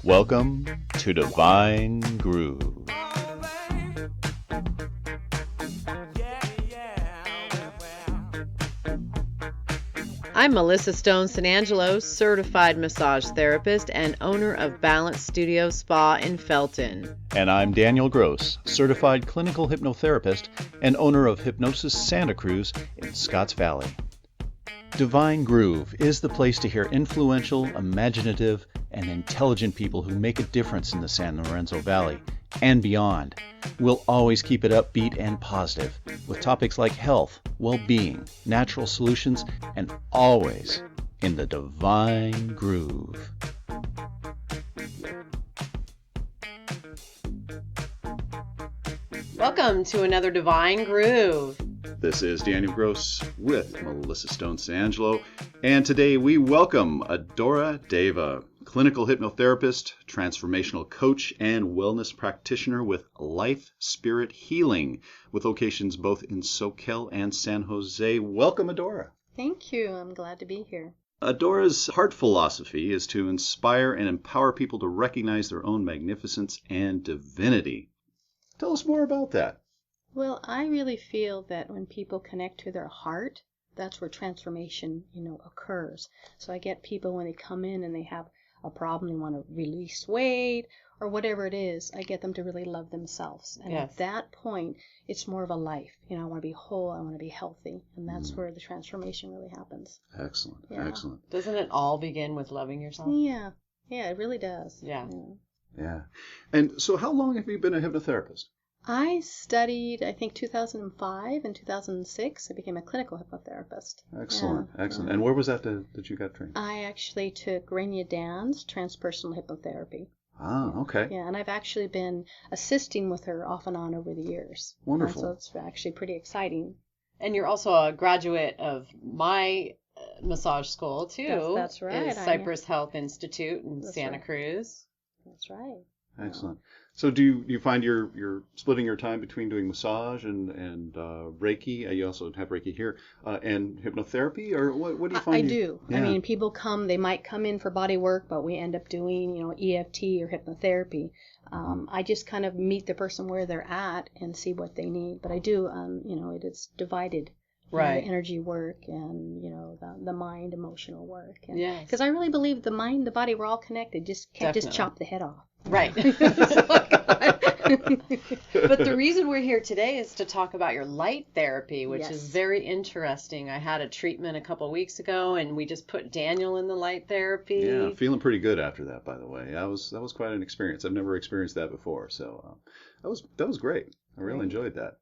Welcome to Divine Groove. I'm Melissa Stone Sanangelo, certified massage therapist and owner of Balance Studio Spa in Felton. And I'm Daniel Gross, certified clinical hypnotherapist and owner of Hypnosis Santa Cruz in Scotts Valley. Divine Groove is the place to hear influential, imaginative, and intelligent people who make a difference in the San Lorenzo Valley and beyond. We'll always keep it upbeat and positive with topics like health, well-being, natural solutions, and always in the Divine Groove. Welcome to another Divine Groove. This is Daniel Gross with Melissa Stone Sanangelo, and today we welcome Adora Deva, clinical hypnotherapist, transformational coach, and wellness practitioner with Life Spirit Healing, with locations both in Soquel and San Jose. Welcome, Adora. Thank you. I'm glad to be here. Adora's heart philosophy is to inspire and empower people to recognize their own magnificence and divinity. Tell us more about that. Well, I really feel that when people connect to their heart, that's where transformation, occurs. So I get people when they come in and they have a problem, they want to release weight or whatever it is, I get them to really love themselves. And Yes. At that point, it's more of a life. I want to be whole, I want to be healthy. And that's where the transformation really happens. Excellent, Yeah. excellent. Doesn't it all begin with loving yourself? Yeah, it really does. Yeah. Yeah. And so how long have you been a hypnotherapist? I studied, I think, 2005 and 2006. I became a clinical hypnotherapist. Excellent, Yeah, excellent. yeah. And where was that that you got trained? I actually took Rainier Dan's transpersonal hypnotherapy. Ah, okay. Yeah, and I've actually been assisting with her off and on over the years. Wonderful. So it's actually pretty exciting. And you're also a graduate of my massage school, too. That's right. Is Cypress Health Institute in That's Santa right. Cruz. That's right. Excellent. So do you find you're splitting your time between doing massage and Reiki? You also have Reiki here, and hypnotherapy, or what do you find? I do. Yeah. I mean, people they might come in for body work, but we end up doing, EFT or hypnotherapy. I just kind of meet the person where they're at and see what they need. But I do, it is divided. Right. The energy work and, the mind, emotional work. Yes. Because I really believe the mind, the body, we're all connected. Just can't just Definitely. chop the head off. Right. But the reason we're here today is to talk about your light therapy, which Yes. is very interesting. I had a treatment a couple weeks ago, and we just put Daniel in the light therapy. Yeah, feeling pretty good after that, by the way. That was quite an experience. I've never experienced that before, so that was great. I really enjoyed that,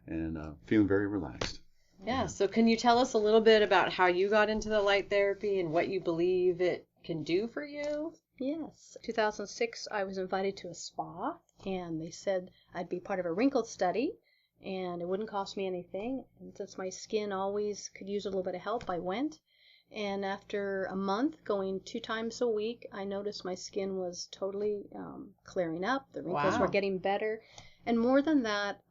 and feeling very relaxed. Yeah, so can you tell us a little bit about how you got into the light therapy and what you believe it can do for you? Yes. 2006, I was invited to a spa, and they said I'd be part of a wrinkle study, and it wouldn't cost me anything. And since my skin always could use a little bit of help, I went. And after a month, going 2 times a week, I noticed my skin was totally clearing up. The wrinkles were Wow. getting better. And more than that,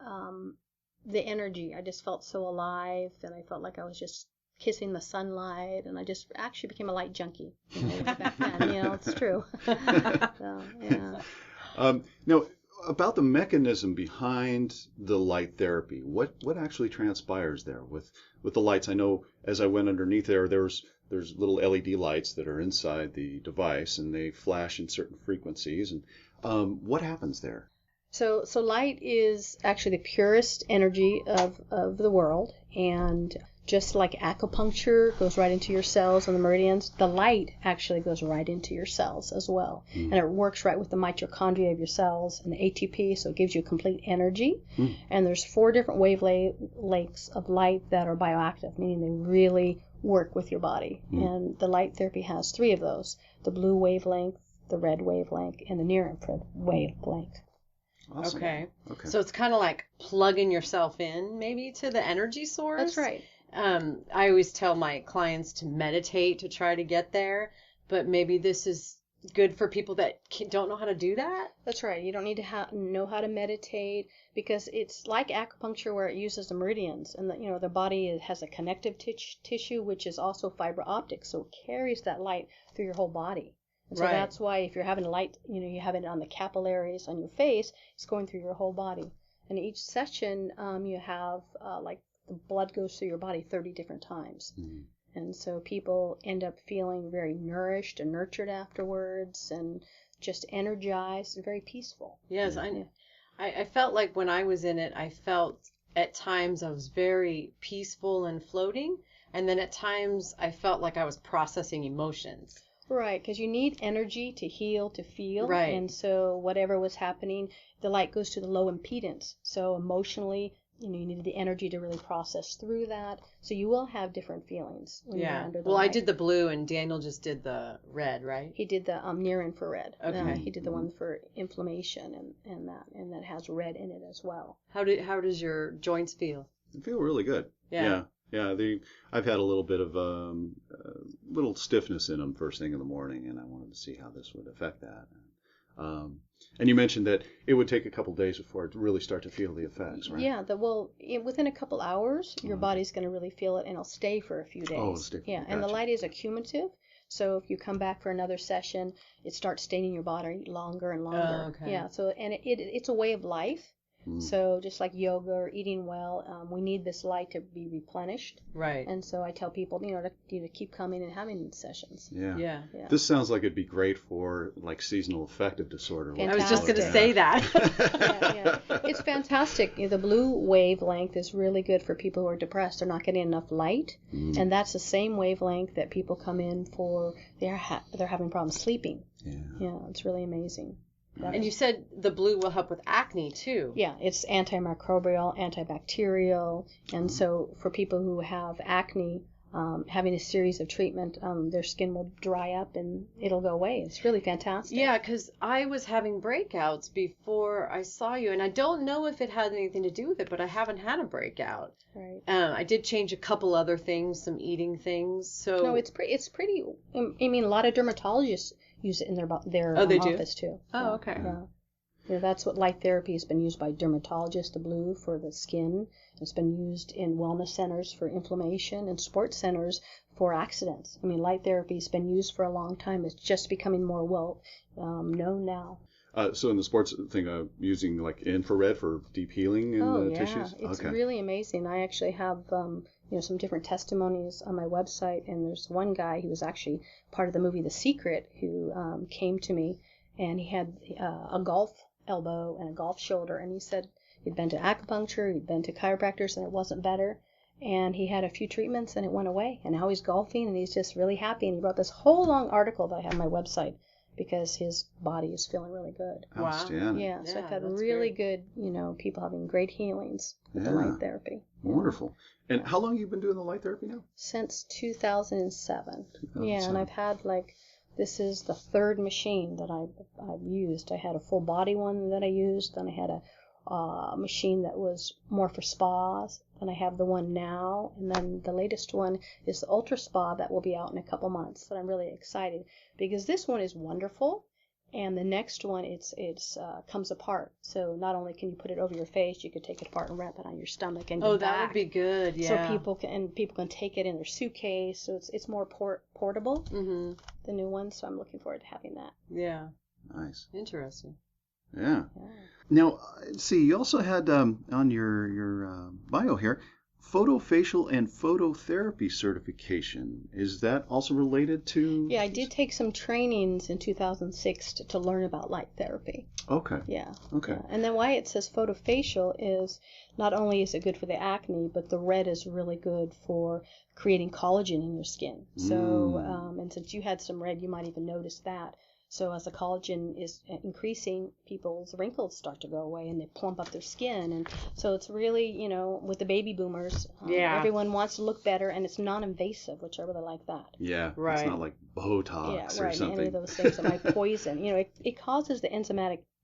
the energy. I just felt so alive that I felt like I was just kissing the sunlight, and I just actually became a light junkie. Way back then, it's true. So, yeah. Now, about the mechanism behind the light therapy, what actually transpires there with the lights? I know as I went underneath there's little LED lights that are inside the device, and they flash in certain frequencies. And what happens there? So light is actually the purest energy of the world, and just like acupuncture goes right into your cells and the meridians, the light actually goes right into your cells as well. And it works right with the mitochondria of your cells and the ATP, so it gives you complete energy. And there's 4 different wavelengths of light that are bioactive, meaning they really work with your body. And the light therapy has 3 of those: the blue wavelength, the red wavelength, and the near infrared wavelength. Awesome. Okay. Okay. So it's kind of like plugging yourself in maybe to the energy source. That's right. I always tell my clients to meditate to try to get there, but maybe this is good for people that don't know how to do that. That's right. You don't need to know how to meditate, because it's like acupuncture where it uses the meridians, and the body has a connective tissue which is also fiber optic, so it carries that light through your whole body. And so Right. that's why if you're having light, you have it on the capillaries on your face, it's going through your whole body. And each session, you have like the blood goes through your body 30 different times. And so people end up feeling very nourished and nurtured afterwards, and just energized and very peaceful. Yes, I felt like when I was in it, I felt at times I was very peaceful and floating, and then at times I felt like I was processing emotions. Right, because you need energy to heal, to feel. Right. And so whatever was happening, the light goes to the low impedance. So emotionally, you needed the energy to really process through that. So you will have different feelings when you're under the Well, light. I did the blue, and Daniel just did the red, right? He did the near infrared. Okay. He did the one for inflammation and that has red in it as well. How does your joints feel? I feel really good. Yeah. I've had a little bit of little stiffness in them first thing in the morning, and I wanted to see how this would affect that. And you mentioned that it would take a couple days before it to really start to feel the effects, right? Yeah, within a couple hours, your body's going to really feel it, and it'll stay for a few days. Oh, it'll stay. Yeah, and the Gotcha. light is accumulative. So if you come back for another session, it starts staining your body longer and longer. Oh, okay. Yeah, so and it's a way of life. So just like yoga or eating well, we need this light to be replenished. Right. And so I tell people, to keep coming and having these sessions. Yeah. This sounds like it'd be great for like seasonal affective disorder. like I was just going to Fantastic. say that. Yeah. It's fantastic. The blue wavelength is really good for people who are depressed. They're not getting enough light, and that's the same wavelength that people come in for. They're having problems sleeping. Yeah, it's really amazing. And you said the blue will help with acne too. Yeah, it's antimicrobial, antibacterial, and so for people who have acne, having a series of treatment, their skin will dry up and it'll go away. It's really fantastic. Yeah, because I was having breakouts before I saw you, and I don't know if it had anything to do with it, but I haven't had a breakout. Right. I did change a couple other things, some eating things. So No, it's pretty. I mean, a lot of dermatologists use it in their they do? office too. Oh, okay. Yeah. That's what light therapy has been used by dermatologists, the blue for the skin. It's been used in wellness centers for inflammation and sports centers for accidents. I mean, light therapy has been used for a long time. It's just becoming more well known now. So in the sports thing, using like infrared for deep healing in the tissues? It's really amazing. I actually have some different testimonies on my website, and there's one guy who was actually part of the movie The Secret who came to me, and he had a golf elbow and a golf shoulder, and he said he'd been to acupuncture, he'd been to chiropractors, and it wasn't better, and he had a few treatments and it went away, and now he's golfing and he's just really happy, and he wrote this whole long article that I have on my website because his body is feeling really good. Outstanding. Yeah, so I've had that's really great. good, people having great healings with the light therapy. Wonderful. And how long have you been doing the light therapy now? Since 2007. Yeah, and I've had this is the third machine that I've used. I had a full body one that I used, then I had a machine that was more for spas, then I have the one now, and then the latest one is the Ultra Spa that will be out in a couple months. And I'm really excited because this one is wonderful, and the next one it's comes apart. So not only can you put it over your face, you could take it apart and wrap it on your stomach and your that back. would be good. Yeah. So people can take it in their suitcase. So it's more portable. Mm-hmm. The new one. So I'm looking forward to having that. Yeah. Nice. Interesting. Yeah. Now, see, you also had on your bio here, photofacial and phototherapy certification. Is that also related to? Yeah, I did take some trainings in 2006 to learn about light therapy. Okay. Yeah. Okay. Yeah. And then why it says photofacial is not only is it good for the acne, but the red is really good for creating collagen in your skin. So, and since you had some red, you might even notice that. So as the collagen is increasing, people's wrinkles start to go away and they plump up their skin. And so it's really, with the baby boomers, everyone wants to look better, and it's non-invasive, which I really like that. Yeah, right. It's not like Botox or something. Any of those things that might poison. It causes the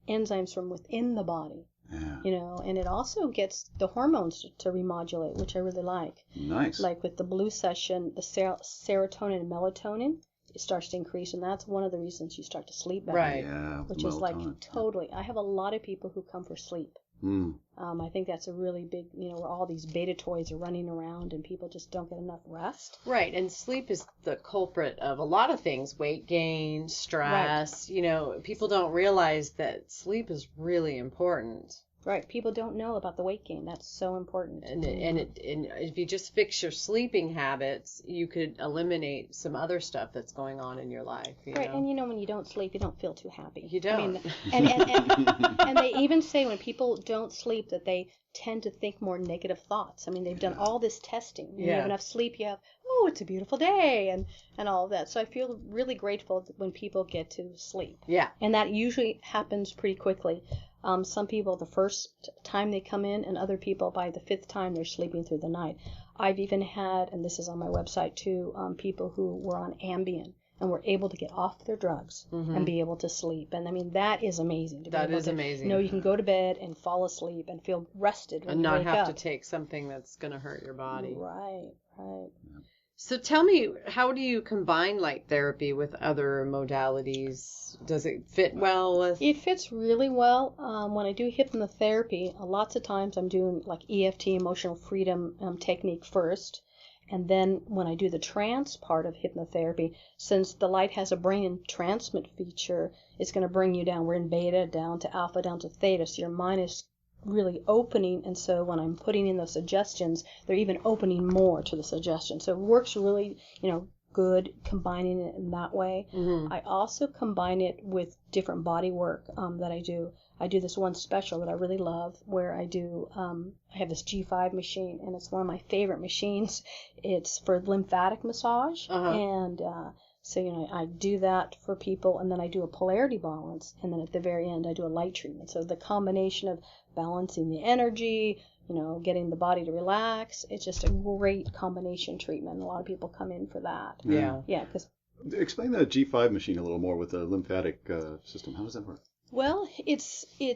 enzymes from within the body. Yeah. And it also gets the hormones to remodulate, which I really like. Nice. Like with the blue session, the serotonin and melatonin, it starts to increase, and that's one of the reasons you start to sleep better. Right. Yeah. Which is totally. I have a lot of people who come for sleep. I think that's a really big, where all these beta toys are running around and people just don't get enough rest. Right, and sleep is the culprit of a lot of things, weight gain, stress. Right. People don't realize that sleep is really important. Right, people don't know about the weight gain. That's so important. And if you just fix your sleeping habits, you could eliminate some other stuff that's going on in your life. Right, and when you don't sleep, you don't feel too happy. You don't. And they even say when people don't sleep that they tend to think more negative thoughts. They've done all this testing. When you have enough sleep, you have, oh, it's a beautiful day, and all of that. So I feel really grateful when people get to sleep. Yeah. And that usually happens pretty quickly. Some people, the first time they come in, and other people, by the 5th time, they're sleeping through the night. I've even had, and this is on my website too, people who were on Ambien and were able to get off their drugs and be able to sleep. And that is amazing. That is amazing. You can go to bed and fall asleep and feel rested when you wake up. And not have to take something that's going to hurt your body. Right. So tell me, how do you combine light therapy with other modalities? Does it fit well with? It fits really well. When I do hypnotherapy, lots of times I'm doing like EFT, emotional freedom technique first. And then when I do the trance part of hypnotherapy, since the light has a brain entrancement feature, it's going to bring you down. We're in beta, down to alpha, down to theta. So your mind is really opening, and so when I'm putting in those suggestions, they're even opening more to the suggestion. So it works really, good combining it in that way. Mm-hmm. I also combine it with different body work that I do. I do this one special that I really love where I do, I have this G5 machine, and it's one of my favorite machines. It's for lymphatic massage, and so, I do that for people, and then I do a polarity balance, and then at the very end, I do a light treatment. So the combination of balancing the energy, getting the body to relax, it's just a great combination treatment. A lot of people come in for that. Yeah. Yeah, because... Explain the G5 machine a little more with the lymphatic system. How does that work? Well, it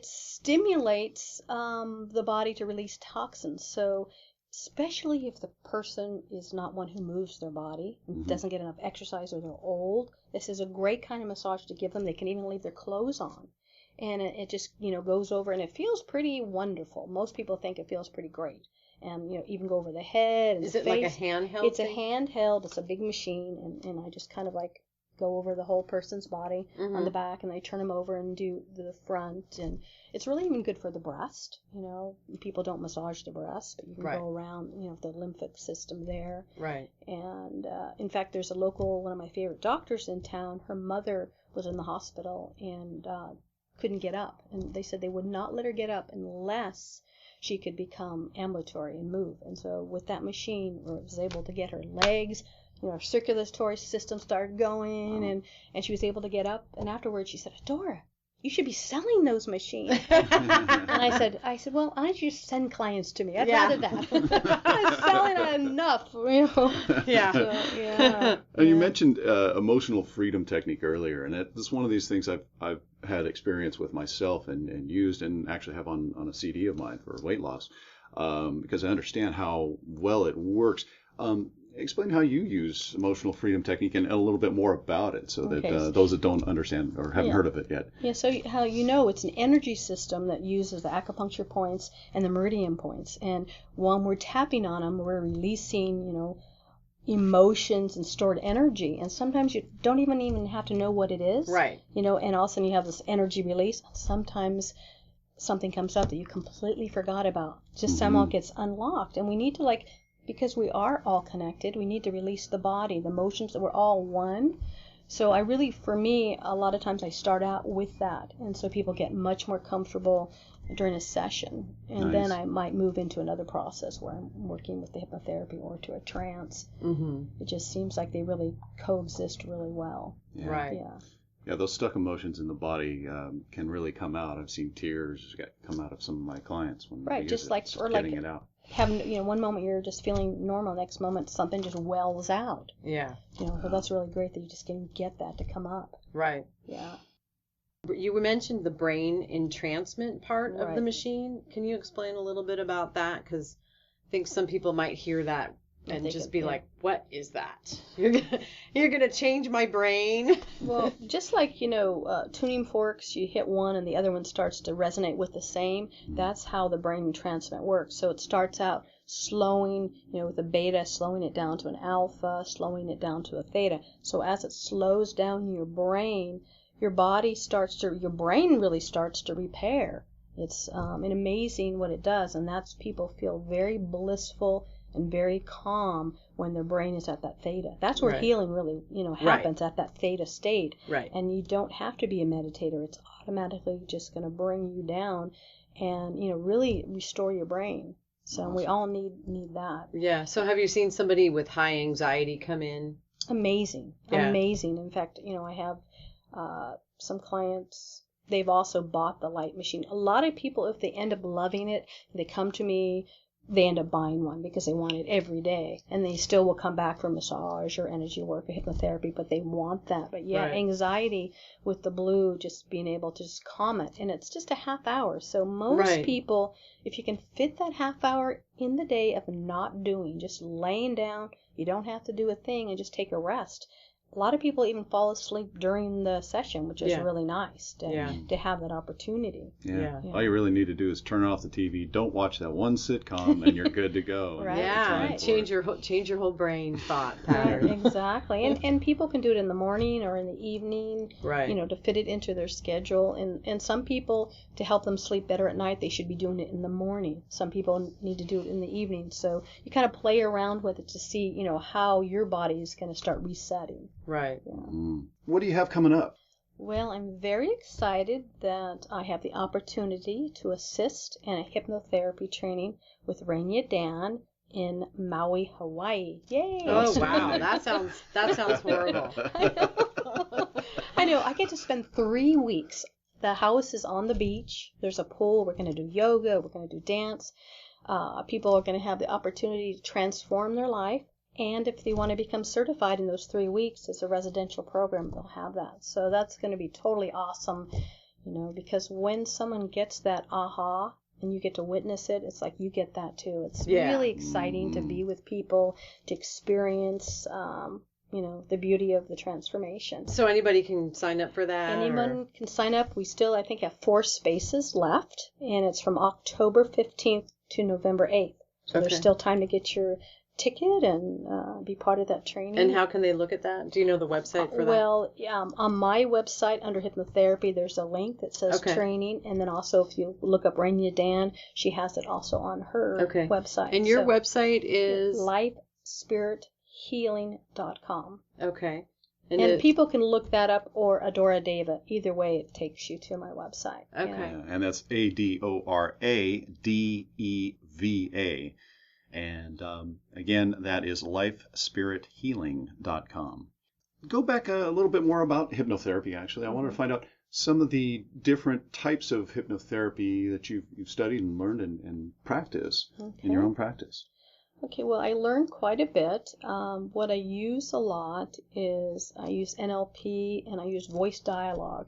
stimulates the body to release toxins. So especially if the person is not one who moves their body, doesn't get enough exercise, or they're old, this is a great kind of massage to give them. They can even leave their clothes on. And it just, goes over, and it feels pretty wonderful. Most people think it feels pretty great. And, even go over the head and Is the it face. like a handheld It's thing? a handheld. It's a big machine, and I just kind of like go over the whole person's body on the back, and I turn them over and do the front. And it's really even good for the breast. People don't massage the breast, but you can go around, the lymphic system there. Right. And in fact, there's a local, one of my favorite doctors in town. Her mother was in the hospital and couldn't get up, and they said they would not let her get up unless she could become ambulatory and move. And so with that machine, I was able to get her legs, her circulatory system started going, and she was able to get up. And afterwards she said, Adora, you should be selling those machines. And I said, well, why don't you just send clients to me? I'd rather that. I'm selling enough, Yeah. So, yeah. And you mentioned emotional freedom technique earlier, and it's one of these things I've had experience with myself and used, and actually have on a CD of mine for weight loss, because I understand how well it works. Explain how you use emotional freedom technique and a little bit more about it, so that those that don't understand or haven't heard of it yet. Yeah, so how it's an energy system that uses the acupuncture points and the meridian points. And when we're tapping on them, we're releasing, emotions and stored energy. And sometimes you don't even have to know what it is. Right. And all of a sudden you have this energy release. Sometimes something comes up that you completely forgot about. Just somehow gets unlocked. And we need to, because we are all connected, we need to release the body, the emotions, that we're all one. So for me, a lot of times I start out with that. And so people get much more comfortable during a session. And then I might move into another process where I'm working with the hypnotherapy or to a trance. It just seems like they really coexist really well. Yeah. Right. Yeah. Yeah, those stuck emotions in the body can really come out. I've seen tears come out of some of my clients when they use just it, getting it out. Having, one moment you're just feeling normal, next moment something just wells out. Yeah. So that's really great that you just can get that to come up. Right. Yeah. You mentioned the brain entrancement part of the machine. Can you explain a little bit about that? Because I think some people might hear that And just be like, what is that? You're gonna change my brain. Well, just like, tuning forks, you hit one and the other one starts to resonate with the same. That's how the brain entrancement works. So it starts out slowing, with a beta, slowing it down to an alpha, slowing it down to a theta. So as it slows down your brain, your brain really starts to repair. It's amazing what it does, and that's people feel very blissful and very calm when their brain is at that theta. That's where healing really, happens at that theta state. Right. And you don't have to be a meditator. It's automatically just going to bring you down and, really restore your brain. So awesome. We all need that. Yeah. So have you seen somebody with high anxiety come in? Amazing. Yeah. Amazing. In fact, I have some clients, they've also bought the light machine. A lot of people, if they end up loving it, they come to me, they end up buying one because they want it every day. And they still will come back for massage or energy work or hypnotherapy, but they want that. But anxiety with the blue, just being able to just calm it. And it's just a half hour. So most people, if you can fit that half hour in the day of not doing, just laying down, you don't have to do a thing and just take a rest. A lot of people even fall asleep during the session, which is really nice to have that opportunity. Yeah. All you really need to do is turn off the TV. Don't watch that one sitcom, and you're good to go. Right. Yeah. Change your whole brain thought pattern. Right, exactly. And people can do it in the morning or in the evening. Right. To fit it into their schedule. And some people, to help them sleep better at night, they should be doing it in the morning. Some people need to do it in the evening. So you kind of play around with it to see, how your body is going to start resetting. Right. Yeah. What do you have coming up? Well, I'm very excited that I have the opportunity to assist in a hypnotherapy training with Rania Dan in Maui, Hawaii. Yay! Oh wow, that sounds horrible. I know. I get to spend 3 weeks. The house is on the beach. There's a pool. We're going to do yoga. We're going to do dance. People are going to have the opportunity to transform their life. And if they want to become certified in those 3 weeks, it's a residential program, they'll have that. So that's going to be totally awesome, because when someone gets that aha and you get to witness it, it's like you get that too. It's really exciting to be with people, to experience, the beauty of the transformation. So anybody can sign up for that? Anyone can sign up. We still, I think, have 4 spaces left, and it's from October 15th to November 8th. So there's still time to get your ticket and be part of that training. And how can they look at that? Do you know the website for that? Well, on my website under hypnotherapy, there's a link that says training, and then also if you look up Rania Dan, she has it also on her website. And your website is lifespirithealing.com. Okay. And people can look that up, or Adora Deva. Either way, it takes you to my website. Okay. Yeah, and that's ADORADEVA. And again, that is lifespirithealing.com. Go back a little bit more about hypnotherapy, actually. I wanted to find out some of the different types of hypnotherapy that you've studied and learned and practice in your own practice. Okay, well, I learned quite a bit. What I use a lot is I use NLP and I use voice dialogue.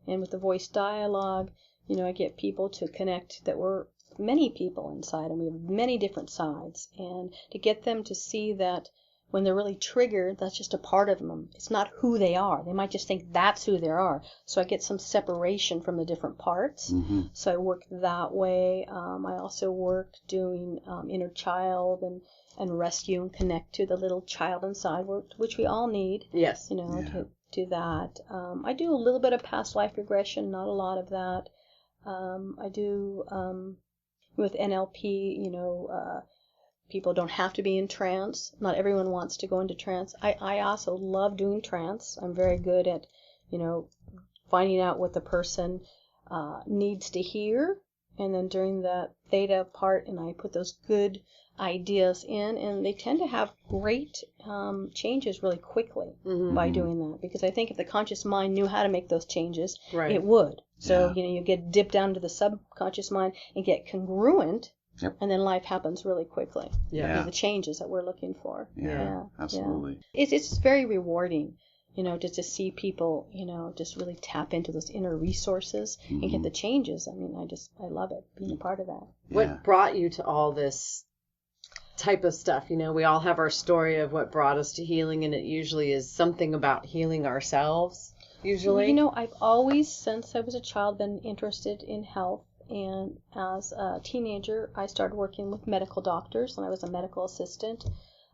And with the voice dialogue, I get people to connect that we're many people inside, and we have many different sides, and to get them to see that when they're really triggered, that's just a part of them. It's not who they are. They might just think that's who they are. So I get some separation from the different parts. Mm-hmm. So I work that way. I also work doing inner child and rescue and connect to the little child inside, which we all need. Yes. To do that. I do a little bit of past life regression, not a lot of that. I do with NLP, people don't have to be in trance. Not everyone wants to go into trance. I also love doing trance. I'm very good at, finding out what the person needs to hear. And then during the theta part, and I put those good ideas in, and they tend to have great changes really quickly by doing that. Because I think if the conscious mind knew how to make those changes, it would. So, you get dipped down to the subconscious mind and get congruent, and then life happens really quickly. The changes that we're looking for. Yeah, absolutely. Yeah. It's very rewarding, just to see people, just really tap into those inner resources and get the changes. I mean, I love it, being a part of that. What brought you to all this type of stuff. You know, we all have our story of what brought us to healing, and it usually is something about healing ourselves, usually. You know, I've always, since I was a child, been interested in health. And as a teenager, I started working with medical doctors, and I was a medical assistant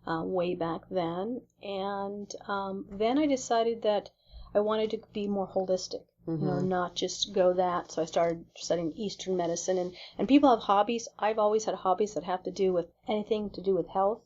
way back then. And then I decided that I wanted to be more holistic, you know, not just go that. So I started studying Eastern medicine. And people have hobbies. I've always had hobbies that have to do with anything to do with health.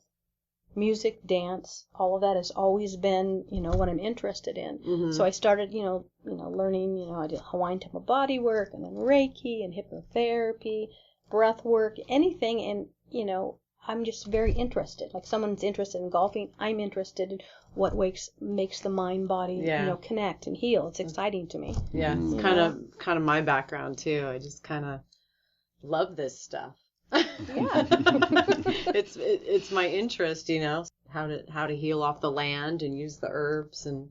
Music, dance, all of that has always been, you know, what I'm interested in. So I started, you know, learning, you know, I did Hawaiian temple body work, and then Reiki and hypnotherapy, breath work, anything. And, you know, I'm just very interested. Like someone's interested in golfing, I'm interested in what makes the mind body, you know, connect and heal. It's exciting to me. Yeah, it's kind of my background too. I just kind of love this stuff. Yeah. It's my interest, you know, how to heal off the land and use the herbs, and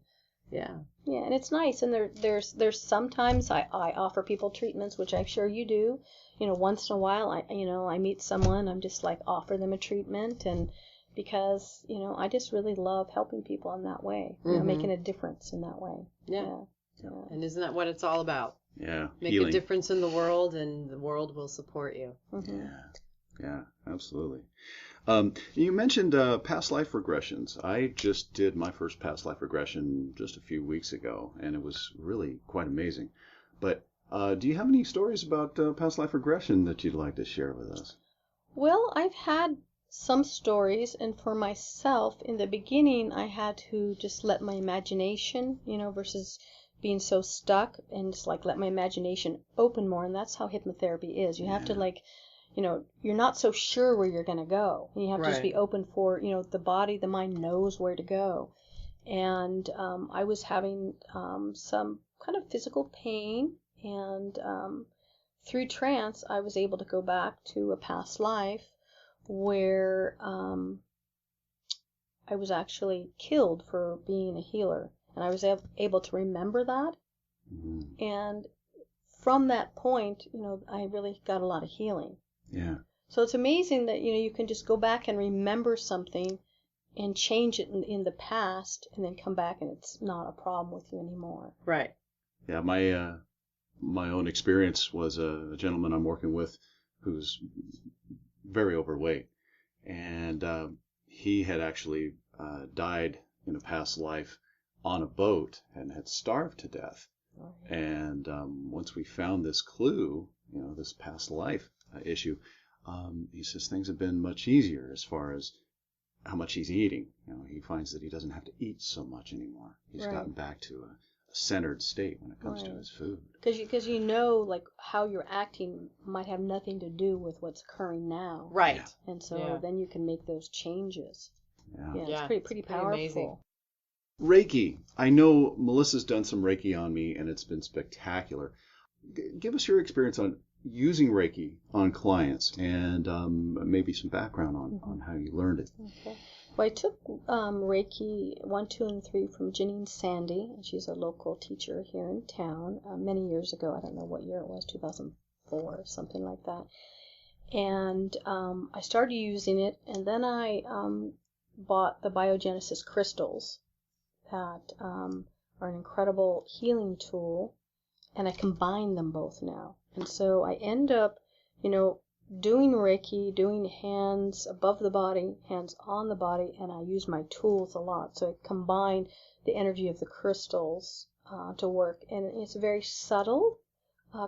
yeah, and it's nice. And there's sometimes I offer people treatments, which I'm sure you do. You know, once in a while I meet someone, I'm just like offer them a treatment, and because, you know, I just really love helping people in that way, you know, making a difference in that way. Yeah. And isn't that what it's all about? Yeah, Make healing. a difference in the world, and the world will support you. Yeah, absolutely. You mentioned past life regressions. I just did my first past life regression just a few weeks ago, and it was really quite amazing. But do you have any stories about past life regression that you'd like to share with us? Well, I've had some stories, and for myself, in the beginning, I had to just let my imagination, you know, versus being so stuck, and just like let my imagination open more. And that's how hypnotherapy is. You have to, like, you know, you're not so sure where you're going to go. You have to just be open for, you know, the body, the mind knows where to go. And I was having some kind of physical pain, and through trance, I was able to go back to a past life where I was actually killed for being a healer. And I was able to remember that. And from that point, you know, I really got a lot of healing. Yeah. So it's amazing that, you know, you can just go back and remember something and change it in the past, and then come back and it's not a problem with you anymore. Right. Yeah, my own experience was a gentleman I'm working with who's very overweight, and he had actually died in a past life on a boat and had starved to death. And once we found this clue, you know, this past life issue, he says things have been much easier as far as how much he's eating. You know, he finds that he doesn't have to eat so much anymore. He's gotten back to a centered state when it comes to his food. Because you know, like, how you're acting might have nothing to do with what's occurring now. Right. Yeah. And so then you can make those changes. Yeah. It's pretty powerful. Amazing. Reiki. I know Melissa's done some Reiki on me, and it's been spectacular. Give us your experience on using Reiki on clients, and maybe some background on how you learned it. Okay. Well, I took Reiki 1, 2, and 3 from Janine Sandy, and she's a local teacher here in town many years ago. I don't know what year it was, 2004 or something like that. And I started using it, and then I bought the Biogenesis crystals that are an incredible healing tool, and I combine them both now. And so I end up, you know, doing Reiki, doing hands above the body, hands on the body, and I use my tools a lot. So I combine the energy of the crystals to work, and it's a very subtle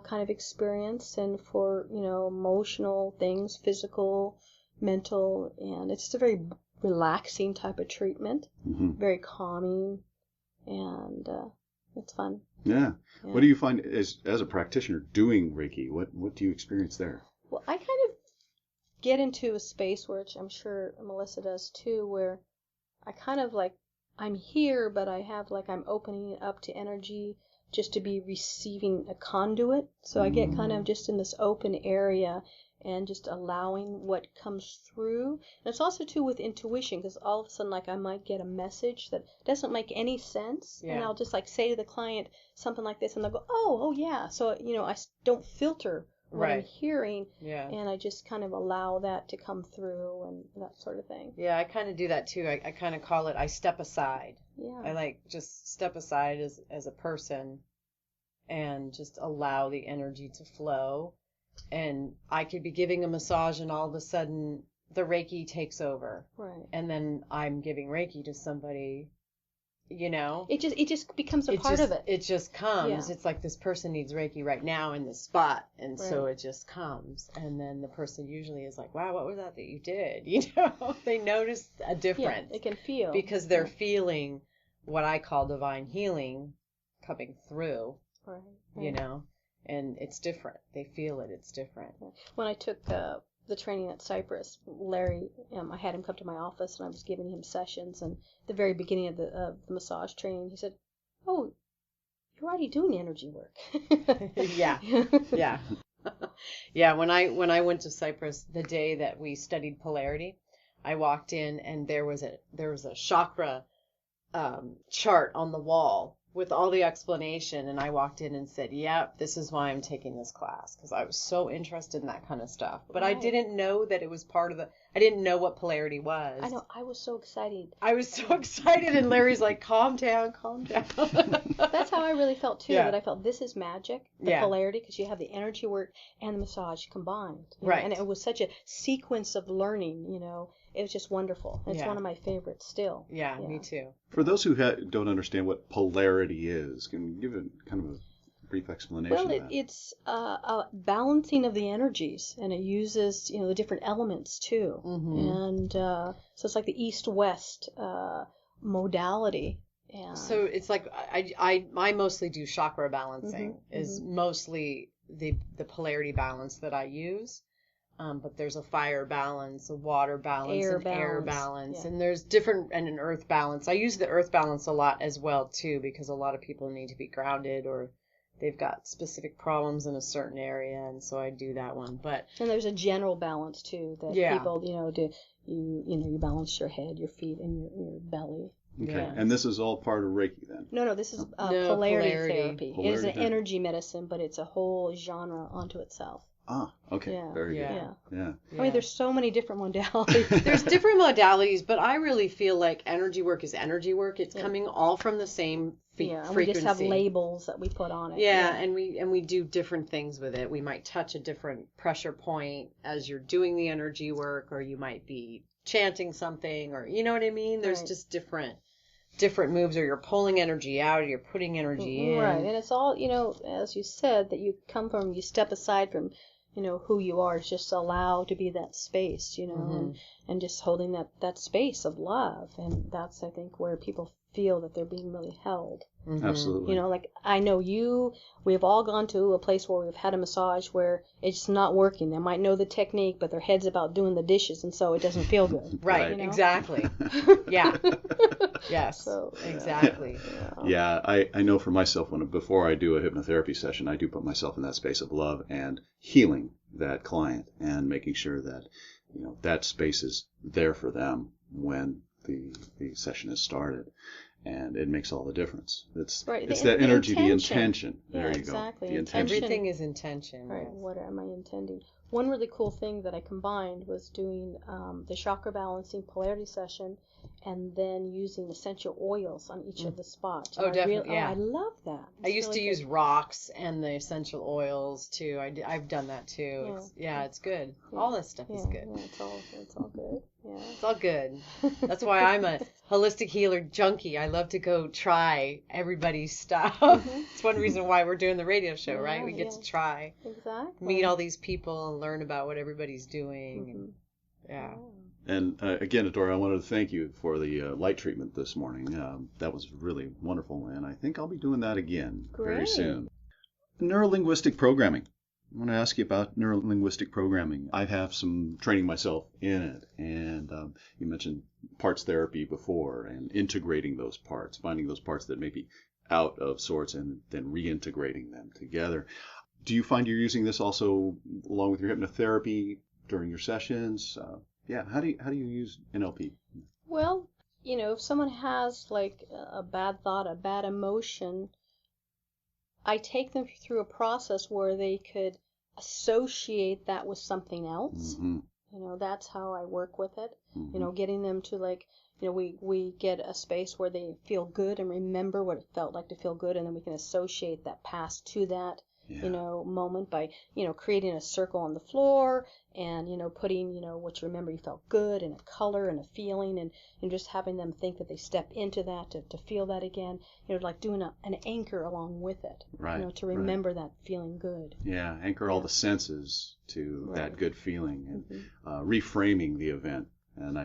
kind of experience, and for, you know, emotional things, physical, mental, and it's just a very relaxing type of treatment, very calming, and it's fun. Yeah. What do you find as a practitioner doing Reiki? What do you experience there? Well, I kind of get into a space, which I'm sure Melissa does too, where I kind of like, I'm here, but I have like, I'm opening it up to energy just to be receiving a conduit. So I get kind of just in this open area and just allowing what comes through. And it's also too with intuition, because all of a sudden, like, I might get a message that doesn't make any sense, and I'll just like say to the client something like this, and they'll go, oh yeah. So, you know, I don't filter what I'm Right. hearing, Yeah. and I just kind of allow that to come through and that sort of thing. Yeah, I kind of do that too. I kind of call it, I step aside. Yeah. I like just step aside as a person and just allow the energy to flow. And I could be giving a massage and all of a sudden the Reiki takes over. Right. And then I'm giving Reiki to somebody, you know. It just becomes a part of it. It just comes. Yeah. It's like this person needs Reiki right now in this spot. And so Right. it just comes. And then the person usually is like, wow, what was that you did? You know, they notice a difference. Yeah, it can feel. Because they're feeling what I call divine healing coming through, Right. you know, and it's different. They feel it. It's different. When I took the training at Cypress, Larry, I had him come to my office and I was giving him sessions. And at the very beginning of the massage training, he said, "Oh, you're already doing energy work." Yeah. Yeah. Yeah. When I went to Cyprus the day that we studied polarity, I walked in and there was a chakra chart on the wall with all the explanation, and I walked in and said, yep, this is why I'm taking this class, because I was so interested in that kind of stuff. But I didn't know that it was part of I didn't know what polarity was. I know, I was so excited. I was so excited, and Larry's like, calm down, calm down. That's how I really felt too, Yeah. that I felt this is magic, the polarity, because you have the energy work and the massage combined. You know, Right. and it was such a sequence of learning, you know. It was just wonderful. It's one of my favorites still. Yeah, me too. For those who don't understand what polarity is, can you give it kind of a brief explanation Well, of that? it's a balancing of the energies, and it uses, you know, the different elements too. And so it's like the East-West modality. And So it's like I mostly do chakra balancing is mostly the polarity balance that I use. But there's a fire balance, a water balance, Air an air balance, balance, yeah. and there's different, and an earth balance. I use the earth balance a lot as well too, because a lot of people need to be grounded or they've got specific problems in a certain area, and so I do that one. But and there's a general balance too that people, you know, you balance your head, your feet, and your belly. Okay, Yeah. and this is all part of Reiki then? No, this is No, polarity polarity. therapy. Polarity it is an therapy. energy medicine, but it's a whole genre onto itself. Ah, okay, Yeah. very good. Yeah. Yeah. I mean, there's so many different modalities. there's different modalities, but I really feel like energy work is energy work. It's coming all from the same and frequency. we just have labels that we put on it. Yeah, and we do different things with it. We might touch a different pressure point as you're doing the energy work, or you might be chanting something, or you know what I mean? There's Right. just different moves, or you're pulling energy out, or you're putting energy in. Right, and it's all, you know, as you said, that you come from, you step aside from, you know, who you are, just allow to be that space, you know, and just holding that space of love. And that's, I think, where people feel that they're being really held. Absolutely. You know, like I know we've all gone to a place where we've had a massage where it's not working. They might know the technique, but their head's about doing the dishes, and so it doesn't feel good. Right, you know? exactly. Yeah. Yes, So, exactly. Yeah, I know for myself, before I do a hypnotherapy session, I do put myself in that space of love and healing that client and making sure that, you know, that space is there for them when the session has started. And it makes all the difference. It's that energy, the intention. There you exactly. go. The intention. Everything is intention. Right. Yes. What am I intending? One really cool thing that I combined was doing the chakra balancing polarity session, and then using essential oils on each of the spots. Oh, definitely. Yeah. I love that. I used to use rocks and the essential oils too. I've done that too. It's good. All this stuff is good. Yeah, it's all good. Yeah. It's all good. That's why I'm a holistic healer junkie. I love to go try everybody's stuff. It's one reason why we're doing the radio show, right? We get to try, meet all these people and learn about what everybody's doing. And, And again, Adora, I wanted to thank you for the light treatment this morning. That was really wonderful, and I think I'll be doing that again very soon. Neurolinguistic programming. I want to ask you about neurolinguistic programming. I have some training myself in it, and you mentioned parts therapy before, and integrating those parts, finding those parts that may be out of sorts, and then reintegrating them together. Do you find you're using this also along with your hypnotherapy during your sessions? How do you use NLP? Well, you know, if someone has like a bad thought, a bad emotion, I take them through a process where they could associate that with something else. Mm-hmm. That's how I work with it. Mm-hmm. Getting them to we get a space where they feel good and remember what it felt like to feel good, and then we can associate that past to that, moment by, creating a circle on the floor and, putting, what you remember you felt good and a color and a feeling, and just having them think that they step into that to feel that again, like doing an anchor along with it, Right. To remember that feeling good. Yeah, anchor all the senses to Right. that good feeling, and Mm-hmm. reframing the event. And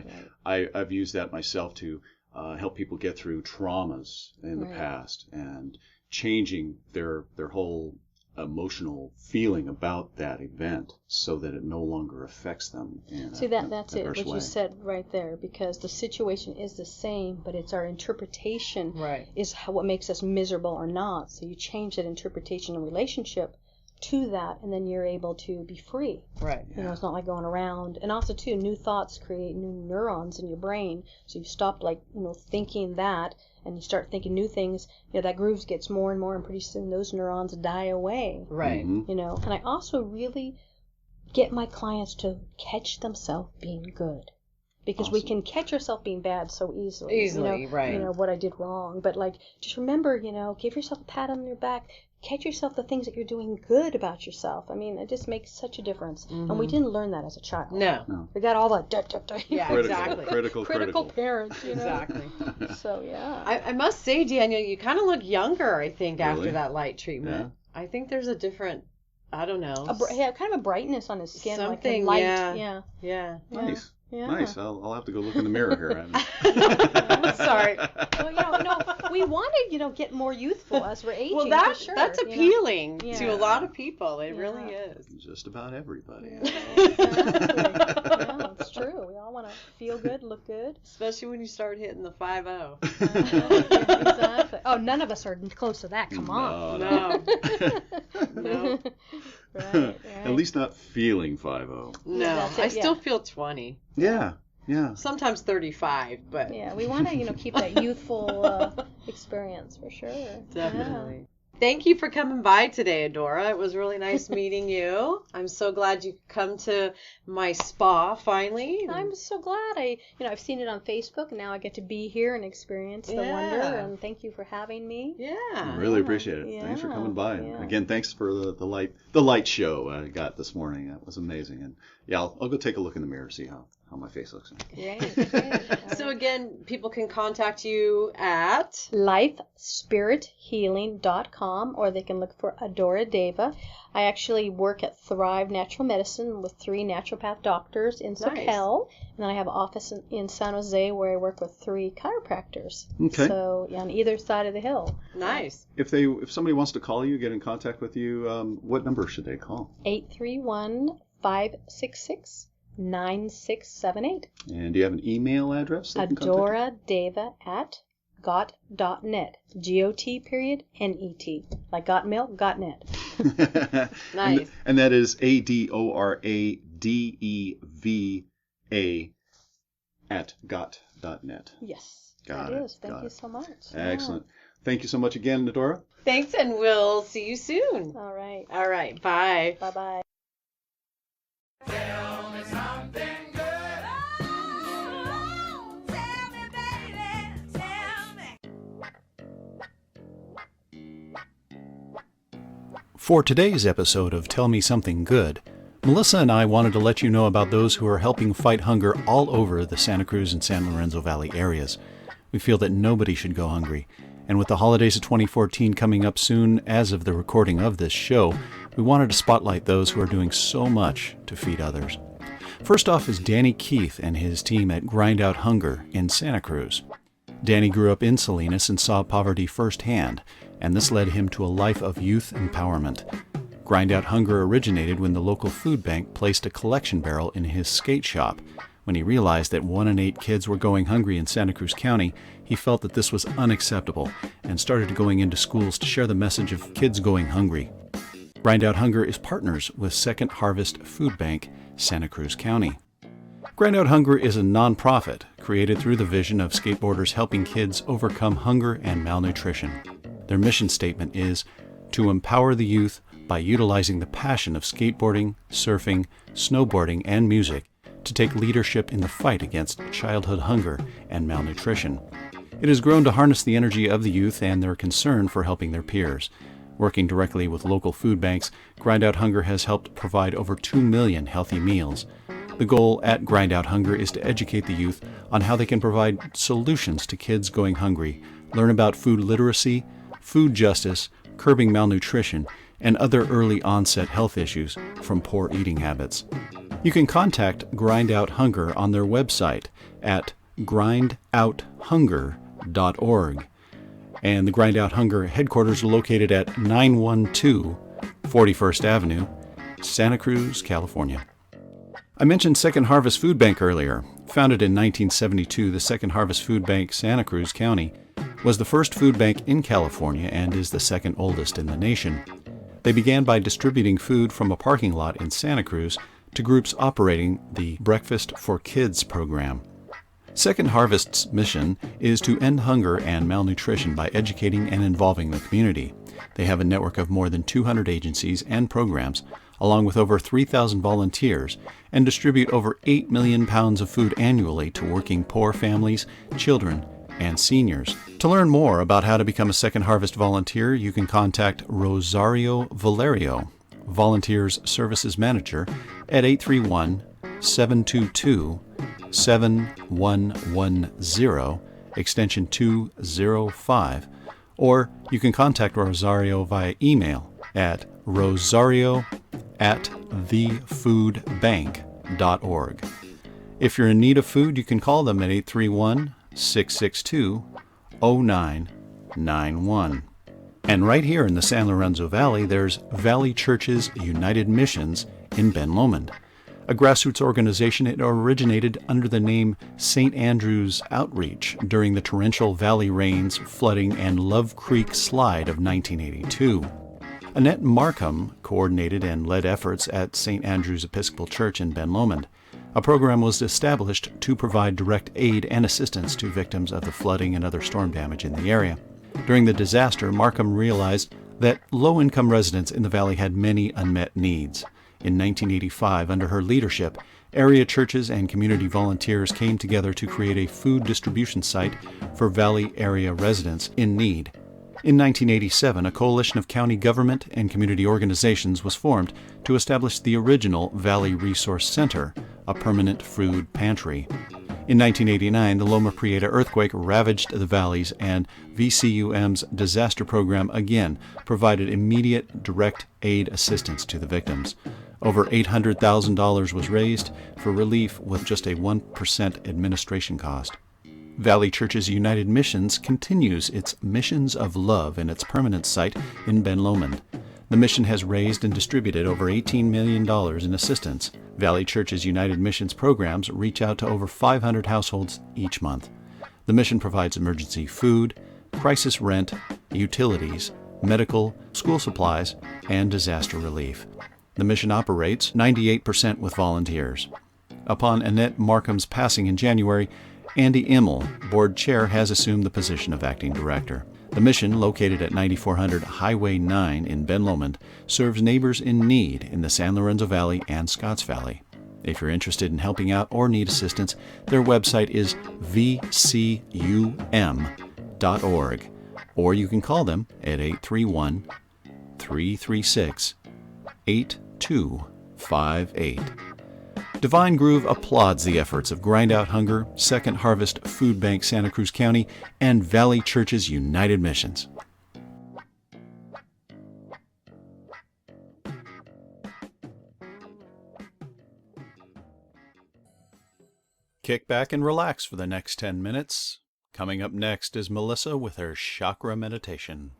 I've used that myself to help people get through traumas in the Right. past, and changing their whole emotional feeling about that event so that it no longer affects them in That's it, adverse what way. you said right there, because the situation is the same, but it's our interpretation Right. is what makes us miserable or not. So you change that interpretation and relationship to that, and then you're able to be free. Right. It's not like going around. And also, too, new thoughts create new neurons in your brain. So you stop, thinking that, and you start thinking new things. That groove gets more and more, and pretty soon those neurons die away. Right. Mm-hmm. And I also really get my clients to catch themselves being good. Because we Awesome. can catch ourselves being bad so easily. Right. What I did wrong. But, just remember, give yourself a pat on your back. Catch yourself the things that you're doing good about yourself. I mean, it just makes such a difference. Mm-hmm. And we didn't learn that as a child. No. We got all the Yeah, exactly. Critical. parents, Exactly. So, yeah. I must say, Daniel, you kind of look younger, I think, Really? after that light treatment. I think there's a different, I don't know. Kind of a brightness on his skin. Something, like a yeah. light. Yeah. Nice. Yeah. Nice. I'll have to go look in the mirror here. I'm sorry. Well, we want to, get more youthful as we're aging. Well, for sure, that's appealing to Yeah. a lot of people. It Yeah. really is. Just about everybody. Exactly. Yeah, it's true. We all want to feel good, look good. Especially when you start hitting the 5-0. Yeah, exactly. Oh, none of us are close to that. Come on. No. No. Right. At least not feeling 5-0. No. That's it, I still yeah. feel 20. Yeah. Sometimes 35, but Yeah, we want to, keep that youthful experience for sure. definitely. Thank you for coming by today, Adora. It was really nice meeting you. I'm so glad you could come to my spa finally. Yeah. I'm so glad I've seen it on Facebook, and now I get to be here and experience the wonder. And thank you for having me. Yeah. Really appreciate it. Yeah. Thanks for coming by. Yeah. And again, thanks for the light show I got this morning. That was amazing. And yeah, I'll go take a look in the mirror, see how my face looks. Great. So again, people can contact you at lifespiриthealing.com, or they can look for Adora Deva. I actually work at Thrive Natural Medicine with 3 naturopath doctors in Soquel, and then I have an office in San Jose where I work with 3 chiropractors. Okay. So on either side of the hill. Nice. If somebody wants to call you, get in contact with you, what number should they call? 831-566-9678. And do you have an email address? they can contact you? Adora Deva at got.net. GOT.net. Like got milk, got net. Nice. And that is ADORADEVA at got.net. Yes, Got that it, is. Thank got you it. so much. Excellent. Thank you so much again, Adora. Thanks, and we'll see you soon. Yeah. All right. All right. Bye. Bye-bye. Tell me something good. Oh, tell me, baby, tell me. For today's episode of Tell Me Something Good, Melissa and I wanted to let you know about those who are helping fight hunger all over the Santa Cruz and San Lorenzo Valley areas. We feel that nobody should go hungry, and with the holidays of 2014 coming up soon as of the recording of this show, we wanted to spotlight those who are doing so much to feed others. First off is Danny Keith and his team at Grind Out Hunger in Santa Cruz. Danny grew up in Salinas and saw poverty firsthand, and this led him to a life of youth empowerment. Grind Out Hunger originated when the local food bank placed a collection barrel in his skate shop. When he realized that 1 in 8 kids were going hungry in Santa Cruz County, he felt that this was unacceptable and started going into schools to share the message of kids going hungry. Grind Out Hunger is partners with Second Harvest Food Bank, Santa Cruz County. Grind Out Hunger is a nonprofit created through the vision of skateboarders helping kids overcome hunger and malnutrition. Their mission statement is to empower the youth by utilizing the passion of skateboarding, surfing, snowboarding, and music to take leadership in the fight against childhood hunger and malnutrition. It has grown to harness the energy of the youth and their concern for helping their peers. Working directly with local food banks, Grind Out Hunger has helped provide over 2 million healthy meals. The goal at Grind Out Hunger is to educate the youth on how they can provide solutions to kids going hungry, learn about food literacy, food justice, curbing malnutrition, and other early onset health issues from poor eating habits. You can contact Grind Out Hunger on their website at grindouthunger.org. And the Grind Out Hunger headquarters are located at 912 41st Avenue, Santa Cruz, California. I mentioned Second Harvest Food Bank earlier. Founded in 1972, the Second Harvest Food Bank, Santa Cruz County, was the first food bank in California and is the second oldest in the nation. They began by distributing food from a parking lot in Santa Cruz to groups operating the Breakfast for Kids program. Second Harvest's mission is to end hunger and malnutrition by educating and involving the community. They have a network of more than 200 agencies and programs, along with over 3,000 volunteers, and distribute over 8 million pounds of food annually to working poor families, children, and seniors. To learn more about how to become a Second Harvest volunteer, you can contact Rosario Valerio, Volunteers Services Manager, at 831-722-7110, extension 205, or you can contact Rosario via email at rosario@thefoodbank.org. If you're in need of food, you can call them at 831-662-0991. And right here in the San Lorenzo Valley, there's Valley Churches United Missions in Ben Lomond. A grassroots organization, it originated under the name St. Andrew's Outreach during the torrential valley rains, flooding, and Love Creek slide of 1982. Annette Markham coordinated and led efforts at St. Andrew's Episcopal Church in Ben Lomond. A program was established to provide direct aid and assistance to victims of the flooding and other storm damage in the area. During the disaster, Markham realized that low-income residents in the valley had many unmet needs. In 1985, under her leadership, area churches and community volunteers came together to create a food distribution site for valley area residents in need. In 1987, a coalition of county government and community organizations was formed to establish the original Valley Resource Center, a permanent food pantry. In 1989, the Loma Prieta earthquake ravaged the valleys, and VCUM's disaster program again provided immediate direct aid assistance to the victims. Over $800,000 was raised for relief with just a 1% administration cost. Valley Churches United Missions continues its Missions of Love in its permanent site in Ben Lomond. The mission has raised and distributed over $18 million in assistance. Valley Churches United Missions programs reach out to over 500 households each month. The mission provides emergency food, crisis rent, utilities, medical, school supplies, and disaster relief. The mission operates 98% with volunteers. Upon Annette Markham's passing in January, Andy Immel, board chair, has assumed the position of acting director. The mission, located at 9400 Highway 9 in Ben Lomond, serves neighbors in need in the San Lorenzo Valley and Scotts Valley. If you're interested in helping out or need assistance, their website is vcum.org, or you can call them at 831-336-8258. Divine Groove applauds the efforts of Grind Out Hunger, Second Harvest Food Bank Santa Cruz County, and Valley Churches United Missions. Kick back and relax for the next 10 minutes. Coming up next is Melissa with her Chakra Meditation.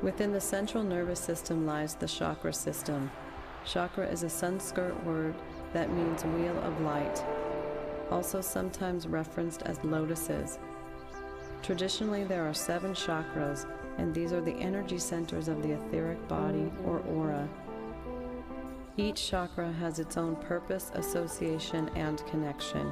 Within the central nervous system lies the chakra system. Chakra is a Sanskrit word that means wheel of light, also sometimes referenced as lotuses. Traditionally, there are 7 chakras, and these are the energy centers of the etheric body or aura. Each chakra has its own purpose, association, and connection.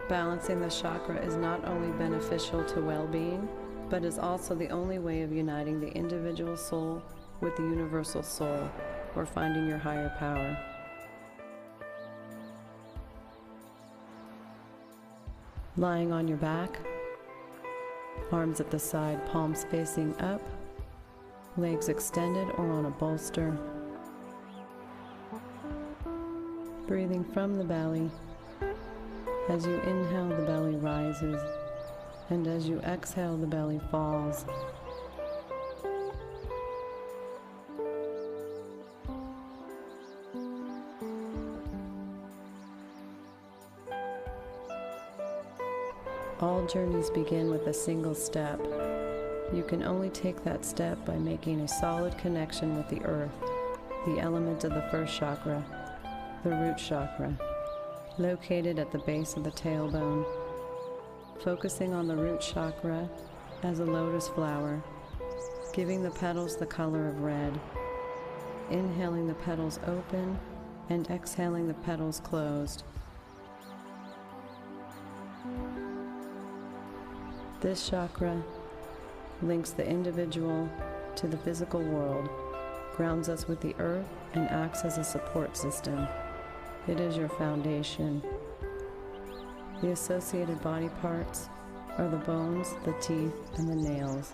Balancing the chakra is not only beneficial to well-being, but is also the only way of uniting the individual soul with the universal soul, or finding your higher power. Lying on your back, arms at the side, palms facing up, legs extended or on a bolster. Breathing from the belly. As you inhale, the belly rises, and as you exhale, the belly falls. All journeys begin with a single step. You can only take that step by making a solid connection with the earth, the element of the first chakra, the root chakra, located at the base of the tailbone. Focusing on the root chakra as a lotus flower, giving the petals the color of red, inhaling the petals open and exhaling the petals closed. This chakra links the individual to the physical world, grounds us with the earth, and acts as a support system. It is your foundation. The associated body parts are the bones, the teeth, and the nails.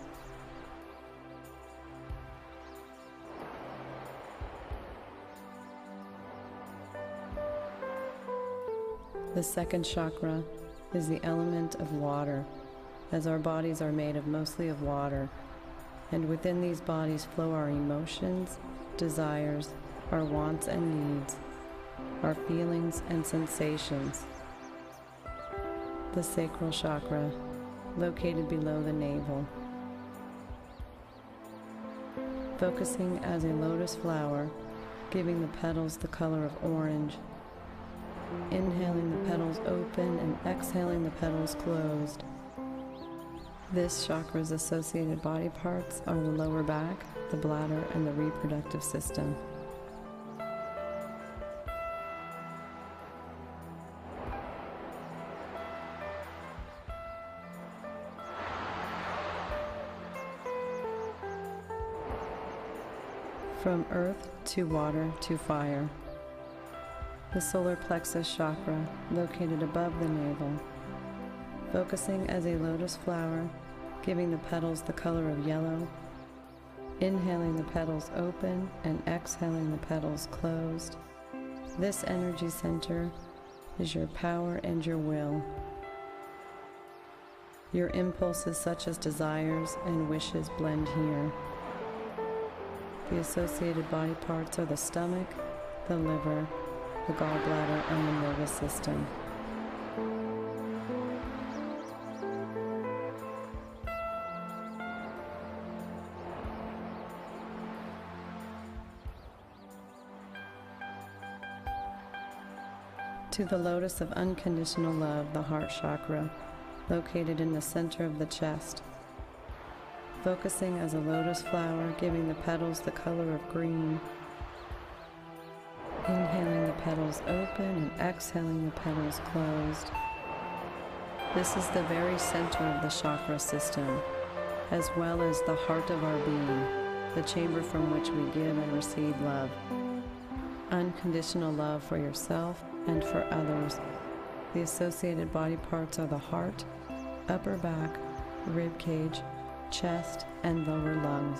The second chakra is the element of water, as our bodies are made of mostly of water, and within these bodies flow our emotions, desires, our wants and needs, our feelings and sensations. The sacral chakra, located below the navel. Focusing as a lotus flower, giving the petals the color of orange, inhaling the petals open and exhaling the petals closed. This chakra's associated body parts are the lower back, the bladder, and the reproductive system. From earth to water to fire. The solar plexus chakra, located above the navel. Focusing as a lotus flower, giving the petals the color of yellow, inhaling the petals open and exhaling the petals closed. This energy center is your power and your will. Your impulses such as desires and wishes blend here. The associated body parts are the stomach, the liver, the gallbladder, and the nervous system. To the lotus of unconditional love, the heart chakra, located in the center of the chest. Focusing as a lotus flower, giving the petals the color of green. Inhaling the petals open and exhaling the petals closed. This is the very center of the chakra system, as well as the heart of our being, the chamber from which we give and receive love. Unconditional love for yourself and for others. The associated body parts are the heart, upper back, rib cage, chest, and lower lungs.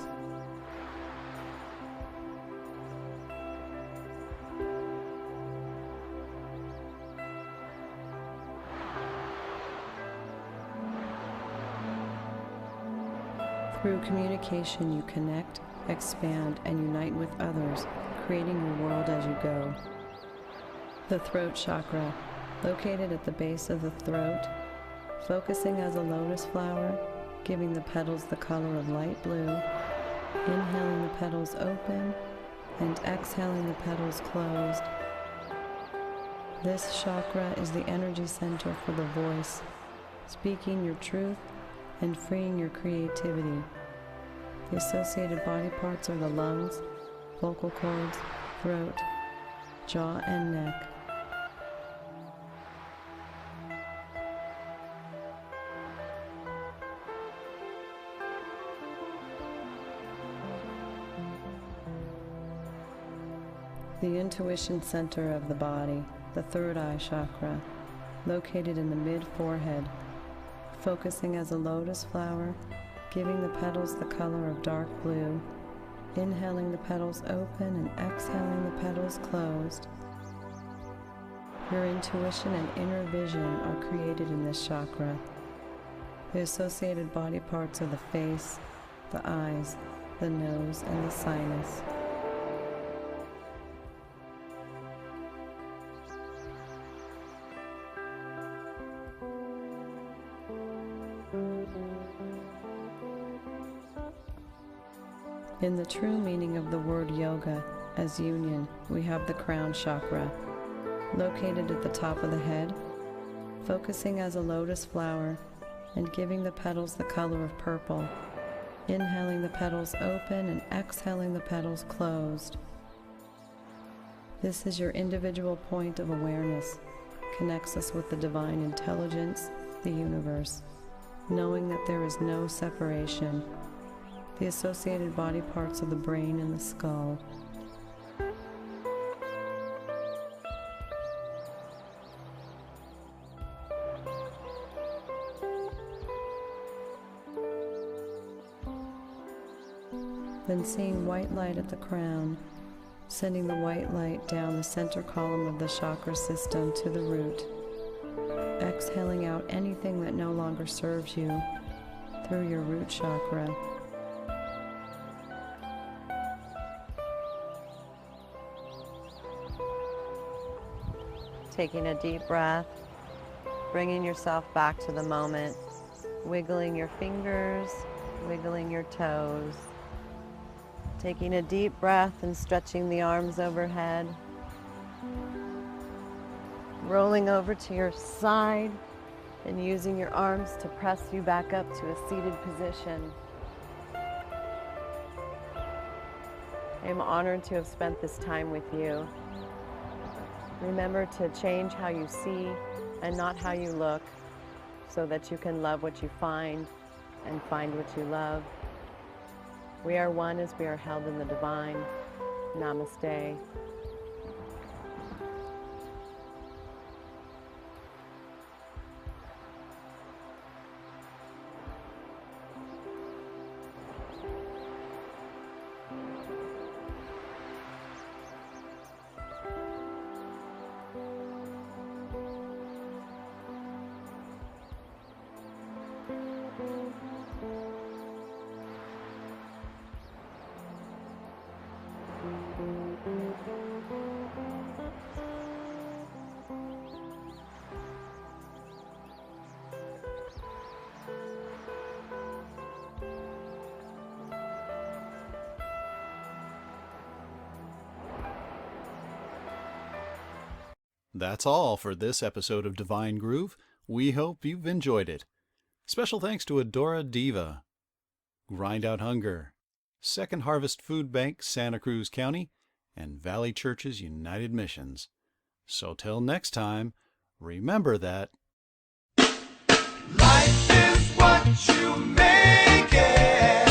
Through communication, you connect, expand, and unite with others, creating your world as you go. The throat chakra, located at the base of the throat, focusing as a lotus flower, giving the petals the color of light blue, inhaling the petals open and exhaling the petals closed. This chakra is the energy center for the voice, speaking your truth and freeing your creativity. The associated body parts are the lungs, vocal cords, throat, jaw, and neck. The intuition center of the body, the third eye chakra, located in the mid-forehead, focusing as a lotus flower, giving the petals the color of dark blue, inhaling the petals open and exhaling the petals closed. Your intuition and inner vision are created in this chakra. The associated body parts are the face, the eyes, the nose, and the sinus. In the true meaning of the word yoga, as union, we have the crown chakra, located at the top of the head, focusing as a lotus flower and giving the petals the color of purple, inhaling the petals open and exhaling the petals closed. This is your individual point of awareness, connects us with the divine intelligence, the universe, knowing that there is no separation. The associated body parts of the brain and the skull. Then seeing white light at the crown, sending the white light down the center column of the chakra system to the root, exhaling out anything that no longer serves you through your root chakra. Taking a deep breath, bringing yourself back to the moment, wiggling your fingers, wiggling your toes, taking a deep breath and stretching the arms overhead, rolling over to your side and using your arms to press you back up to a seated position. I am honored to have spent this time with you. Remember to change how you see and not how you look, so that you can love what you find and find what you love. We are one as we are held in the divine. Namaste. That's all for this episode of Divine Groove. We hope you've enjoyed it. Special thanks to Adora Deva, Grind Out Hunger, Second Harvest Food Bank, Santa Cruz County, and Valley Churches United Missions. So till next time, remember that Life is what you make it.